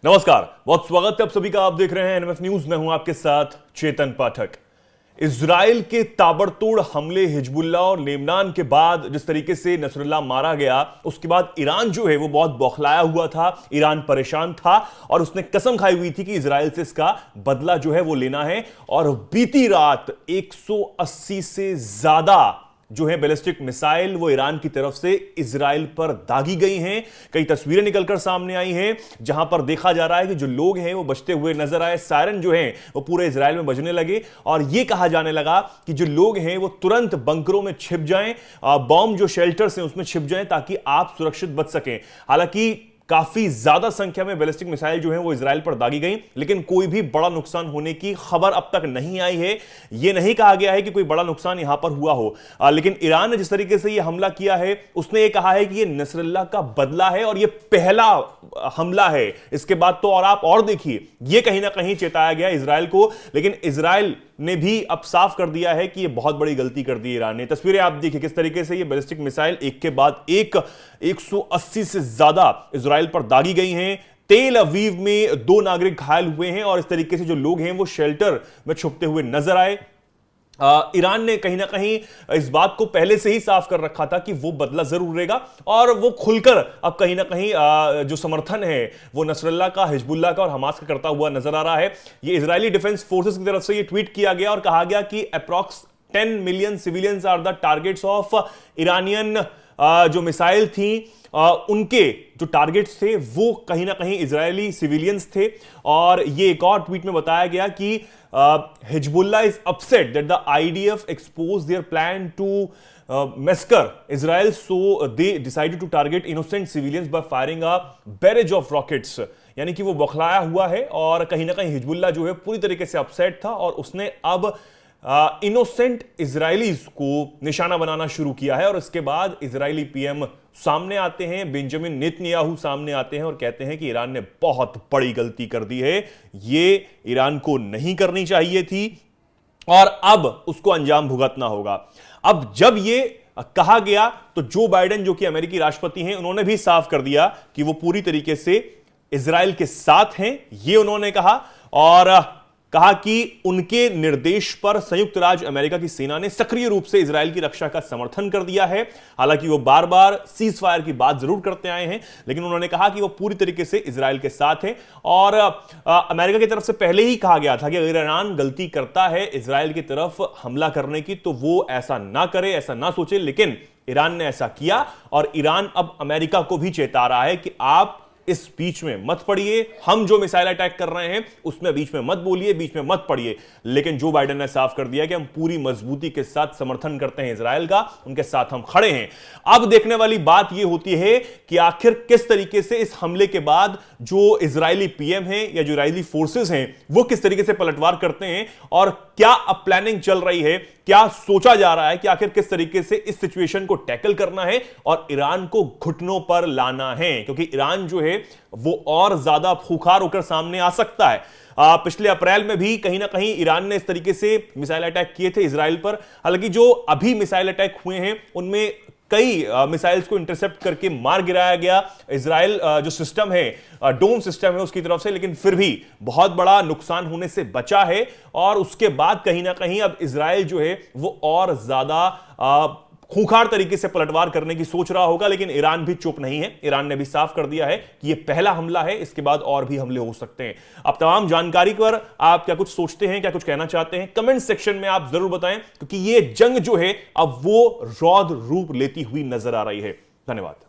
नमस्कार, बहुत स्वागत है आप सभी का। आप देख रहे हैं एनएमएफ न्यूज। मैं हूं आपके साथ चेतन पाठक। इजराइल के ताबड़तोड़ हमले हिजबुल्लाह और लेबनान के बाद जिस तरीके से नसरुल्लाह मारा गया, उसके बाद ईरान जो है वो बहुत बौखलाया हुआ था। ईरान परेशान था और उसने कसम खाई हुई थी कि इजराइल से इसका बदला जो है वो लेना है। और बीती रात 180 से ज्यादा जो है बैलिस्टिक मिसाइल वो ईरान की तरफ से इजराइल पर दागी गई हैं। कई तस्वीरें निकलकर सामने आई हैं जहां पर देखा जा रहा है कि जो लोग हैं वो बचते हुए नजर आए। सायरन जो हैं वो पूरे इजराइल में बजने लगे और यह कहा जाने लगा कि जो लोग हैं वो तुरंत बंकरों में छिप जाएं, बॉम्ब जो शेल्टर्स हैं उसमें छिप जाएं ताकि आप सुरक्षित बच सकें। हालांकि काफी ज्यादा संख्या में बैलिस्टिक मिसाइल जो है वो इजराइल पर दागी गई, लेकिन कोई भी बड़ा नुकसान होने की खबर अब तक नहीं आई है। यह नहीं कहा गया है कि कोई बड़ा नुकसान यहां पर हुआ हो, लेकिन ईरान ने जिस तरीके से यह हमला किया है उसने यह कहा है कि यह नसरुल्लाह का बदला है और यह पहला हमला है। इसके बाद तो और आप और देखिए, यह कहीं ना कहीं चेताया गया इजराइल को, लेकिन इजराइल ने भी अब साफ कर दिया है कि यह बहुत बड़ी गलती कर दी ईरान ने। तस्वीरें आप देखिए किस तरीके से यह बैलिस्टिक मिसाइल एक के बाद एक 180 से ज्यादा इजराइल पर दागी गई हैं। तेल अवीव में 2 नागरिक घायल हुए हैं और इस तरीके से जो लोग हैं वो शेल्टर में छुपते हुए नजर आए। ईरान ने कहीं ना कहीं इस बात को पहले से ही साफ कर रखा था कि वो बदला जरूर लेगा और वो खुलकर अब कहीं ना कहीं जो समर्थन है वो नसरुल्लाह का, हिजबुल्लाह का और हमास का करता हुआ नजर आ रहा है। ये इजरायली डिफेंस फोर्सेस की तरफ से ये ट्वीट किया गया और कहा गया कि approx 10 million civilians are the targets of Iranian जो मिसाइल थी, उनके जो टारगेट्स थे वो कहीं ना कहीं इजरायली सिविलियंस थे। और ये एक और ट्वीट में बताया गया कि Hezbollah is upset that the IDF expose their plan to massacre Israel, so they decided to target innocent civilians by firing a barrage of rockets. यानी कि वो बौखलाया हुआ है और कहीं ना कहीं हिजबुल्लाह जो है पूरी तरीके से अपसेट था और उसने अब इनोसेंट इजरायलीज को निशाना बनाना शुरू किया है। और इसके बाद इजरायली पीएम सामने आते हैं, बेंजामिन नेतन्याहू सामने आते हैं और कहते हैं कि ईरान ने बहुत बड़ी गलती कर दी है, ये ईरान को नहीं करनी चाहिए थी और अब उसको अंजाम भुगतना होगा। अब जब ये कहा गया तो जो बाइडेन जो कि अमेरिकी राष्ट्रपति हैं उन्होंने भी साफ कर दिया कि वो पूरी तरीके से इजराइल के साथ हैं, ये उन्होंने कहा। और कहा कि उनके निर्देश पर संयुक्त राज्य अमेरिका की सेना ने सक्रिय रूप से इजराइल की रक्षा का समर्थन कर दिया है। हालांकि वो बार बार सीज फायर की बात जरूर करते आए हैं, लेकिन उन्होंने कहा कि वो पूरी तरीके से इजराइल के साथ हैं। और अमेरिका की तरफ से पहले ही कहा गया था कि अगर ईरान गलती करता है इजराइल की तरफ हमला करने की तो वो ऐसा ना करे, ऐसा ना सोचे, लेकिन ईरान ने ऐसा किया। और ईरान अब अमेरिका को भी चेता रहा है कि आप इस बीच में मत पड़िए, हम जो मिसाइल अटैक कर रहे हैं उसमें बीच में मत बोलिए, बीच में मत पड़िए। लेकिन जो बाइडेन ने साफ कर दिया कि हम पूरी मजबूती के साथ समर्थन करते हैं इजराइल का, उनके साथ हम खड़े हैं। अब देखने वाली बात यह होती है कि आखिर किस तरीके से इस हमले के बाद जो इजरायली पीएम हैं या जो इजरायली फोर्सेस हैं वो किस तरीके से पलटवार करते हैं और क्या अब प्लानिंग चल रही है, क्या सोचा जा रहा है कि आखिर किस तरीके से इस सिचुएशन को टैकल करना है और ईरान को घुटनों पर लाना है, क्योंकि ईरान जो है वो और ज्यादा खूंखार होकर सामने आ सकता है। पिछले अप्रैल में भी कहीं ना कहीं ईरान ने इस तरीके से मिसाइल अटैक किए थे इजराइल पर। हालांकि जो अभी मिसाइल अटैक हुए हैं उनमें कई मिसाइल्स को इंटरसेप्ट करके मार गिराया गया इजराइल जो सिस्टम है, डोम सिस्टम है उसकी तरफ से, लेकिन फिर भी बहुत बड़ा नुकसान होने से बचा है। और उसके बाद कहीं ना कहीं अब इजराइल जो है वो और ज्यादा खूंखार तरीके से पलटवार करने की सोच रहा होगा। लेकिन ईरान भी चुप नहीं है, ईरान ने भी साफ कर दिया है कि यह पहला हमला है, इसके बाद और भी हमले हो सकते हैं। अब तमाम जानकारी पर आप क्या कुछ सोचते हैं, क्या कुछ कहना चाहते हैं, कमेंट सेक्शन में आप जरूर बताएं, क्योंकि यह जंग जो है अब वो रौद्र रूप लेती हुई नजर आ रही है। धन्यवाद।